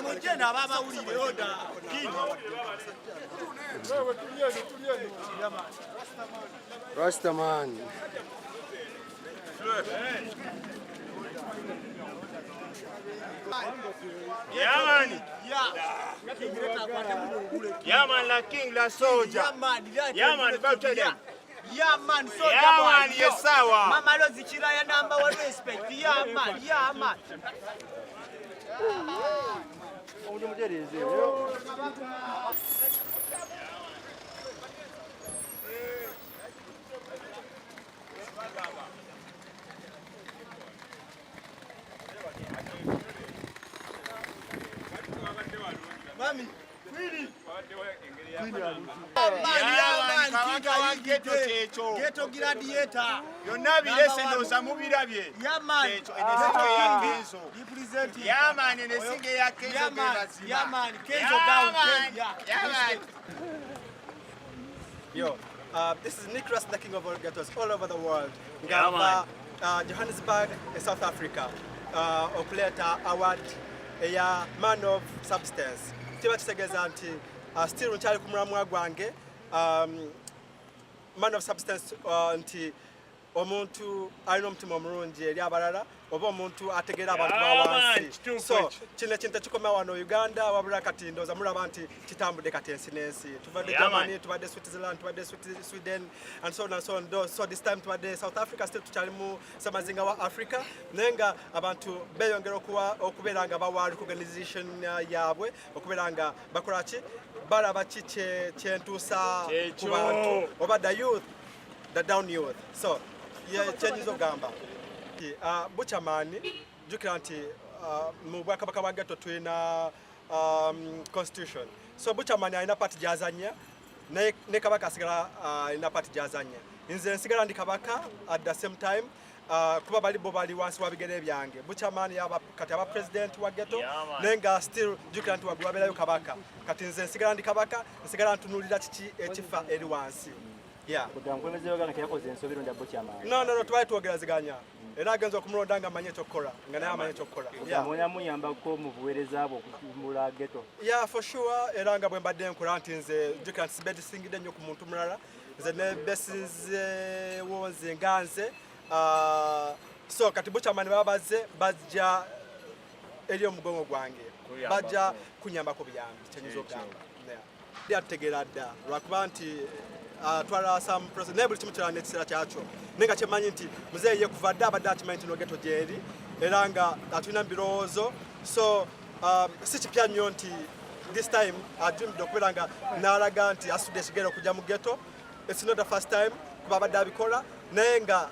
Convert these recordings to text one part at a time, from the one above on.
Mujena baba ulire oda. Rastaman. Yeah man. Yeah man, la king, la soldier. Yeah man, Butcha them. Yeah man, soldier. Yeah man, yes sir. Mama Lozi Chiraya number one respect. Yeah man, yeah man. Mami, Ghetto gladiator. yonna biresendoza mubirabye. Yeah man. Enesinga ya Kenzo. Representing. Yeah man, enesinga ya Kenzo. Yeah man. Yeah man. Kenzo Yeah down. man. Yeah man. Yo, this is Nicholas, the king of all ghettos all over the world. Yeah, man. Johannesburg, South Africa. Okuleta award a man of substance. Tiba kisegeza nti still nchali kumulamwa gwange man of substance nti omuntu alina omutima omulungi eri abalala oba omuntu ategeera abantu bawansi. So kino ekintu kikomera wano Uganda wabula kati ndowooza mulaba nti kitambudde kati ensi n'ensi. Tuvadde Germany, tuvadde Switzerland, tuvadde Sweden and so on and so on. So this time tuvadde South Africa, still tukyali mu samazinga wa Africa naye nga abantu beeyongera okubeera nga bawa recognition yaabwe okubeera nga bakola ki balaba ki kyentuusa ku bantu oba the youth, the down youth. So kyenyiza ogamba Butcha man jukira nti mu bwakabaka bwa Ghetto tulina constitution. So Butcha man alina party gyazanya ne kabaka asigala alina party gyazanya. Nze nsigala ndi kabaka at the same time kuba bali wansi wa bigere byange. Butcha man yaba kati aba president wa Ghetto nenga still jukira nti wagwabelayo kabaka kati nze nsigala ndi kabaka nsigala ntunulira kiki ekifa eri wansi. Yeah. No, twali tuogeraziganya. Era agenza okumulonda nga amanye ekyokukola nga naye amanye ekyokukola. Yeah, for sure. Era nga bwe mbadde nkola nti nze jukira nti sibedisingidde nnyo ku muntu mulala. Nze ne besizeewo nze nga nze. So kati Butcha man bajja eri omugongo gwange. Bajja kunyambako byange kyenyiza okugamba. Atutegeera dda lwakuba nti twala some process ne buli kimu kirala n'ekiseera kyakyo nenga kyemanyi nti muzeeye kuva dda abadde akimanyi nti no Ghetto gyeri era nga atulina birowoozo. So si kipya nnyo nti this time adreamed okubeera nga n'alaga nti asudde ekigere okujja mu Ghetto. It's not the first time kuba abadde abikola naye nga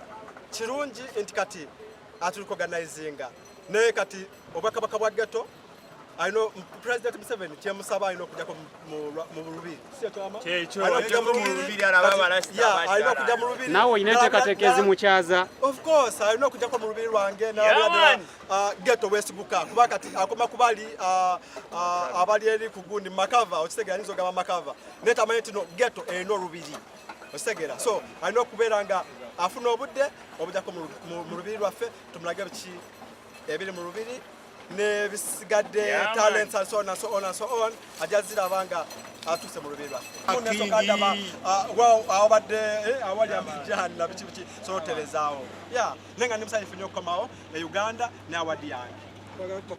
kirungi nti kati atulikoganizinga naye kati obwakabaka bwa Ghetto I know President Museveni kyemusaba alina okujjako mu lubiri. Alina okujja mu lubiri. Naawe olina enteekateeka mukyaza. Of course, alina okujjako mu lubiri lwange n'abadde Ghetto weesiguka kuba kati akoma kubali abali eri ku gundi makava okitegera nizo gaba makava. Neta amanyi nti no Ghetto erina olubiri. Okitegera. So alina okubeera nga afuna obudde obujjako mu lubiri lwaffe tumulage biki ebiri mu lubiri. Ne bisigadde talents and so on and so on and so on ajazira abanga atuse mu lubiri lwaffe. Wow, abadde awali amujjana na biki so telezaawo. Yeah, nenga nimusanyufu nnyo okukomawo e Uganda ne awadi yange.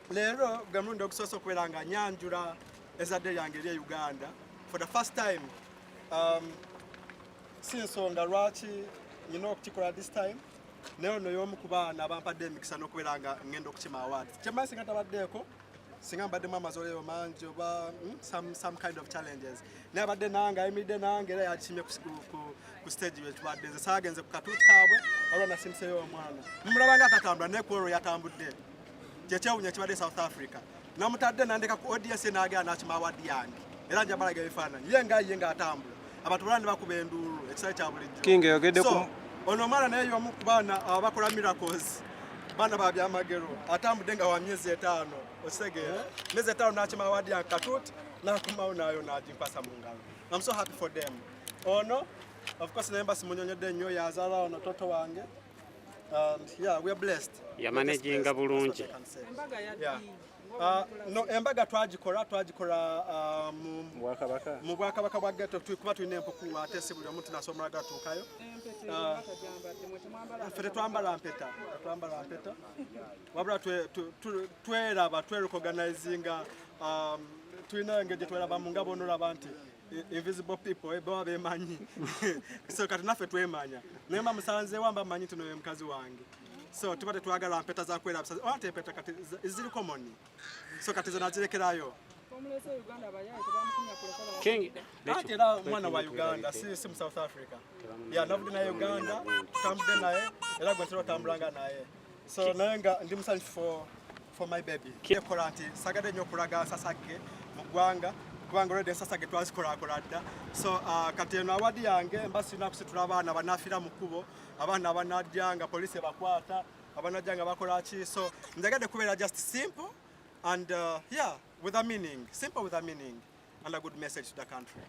Leero gwe mulundi ogusoose okubeera nga nyanjula ezadde lyange eri e Uganda for the first time. Sinsonga lwaki nyina okukikola this time. Naye no y'omu ku baana abampadde emikisa n'okubeera nga ngenda okukima awards. Kyemmanyi singa tabaddeeko singa mbaddemu amazoleyo mangi oba some kind of challenges. Naye abadde nange ayimiridde nange era yakimye ku stage we tubadde. Nze saagenze ku katuuti kaabwe olwo nasimseyo omwana. Mumulaba nga atatambula naye ku olwo yatambudde. Kyekyewunya kibadde South Africa. Namutadde nandeka ku audience n'agenda n'akima award yange. Era njabalaga ebifaananyi. Ye nga atambula. Abantu balandi bakuba enduulu ekisale kya bulijjo. King yogedde ku ono mwana naye y'omu ku baana abakola miracles baana ba byamagero atambudde nga wa myezi 5 okitegera myezi 5 n'akima awadi yange katuuti n'akomawo nayo n'agimpasa mu ngalo. I'm so happy for them. Ono of course naye mbasi munyonyedde nnyo yazaala ono toto wange And yeah, we are blessed. Ya managinga bulungi. Yeah. No, embaga twagikora mu Bwakabaka bwa Ghetto kuba tulina empuku ate si buli omuntu nasomera gatuukayo. Ffe twambala mpeta. Wabula tweraba twerecoganizinga tulina engeri gye twerabamu nga bonoolaba nti invisible people baba bemanyi. So kati naffe twemanya. Naye mba musanzeewo amba mmanyi nti noyo mukazi wange. So tuba tetwagala mpeta za kwerabisa. Ate empeta kati ziri common. So kati zo nazirekerayo. King. Ate era mwana wa Uganda si mu South Africa. Yeah, navudde naye Uganda, tutambudde naye era gwe ntera otambulanga naye. So naye nga ndi musanyufu for my baby. Ekola nti sagadde nnyo okulaga nsasage mu ggwanga kubanga olwedde ensasage twazikolakola dda. So kati eno awadi yange mba sirina kusitula abaana banafiira mu kkubo, abaana abanajja nga poliisi ebakwata, abanajja nga bakola ki. So njagadde kubeera just simple and yeah, with a meaning, simple with a meaning and a good message to the country.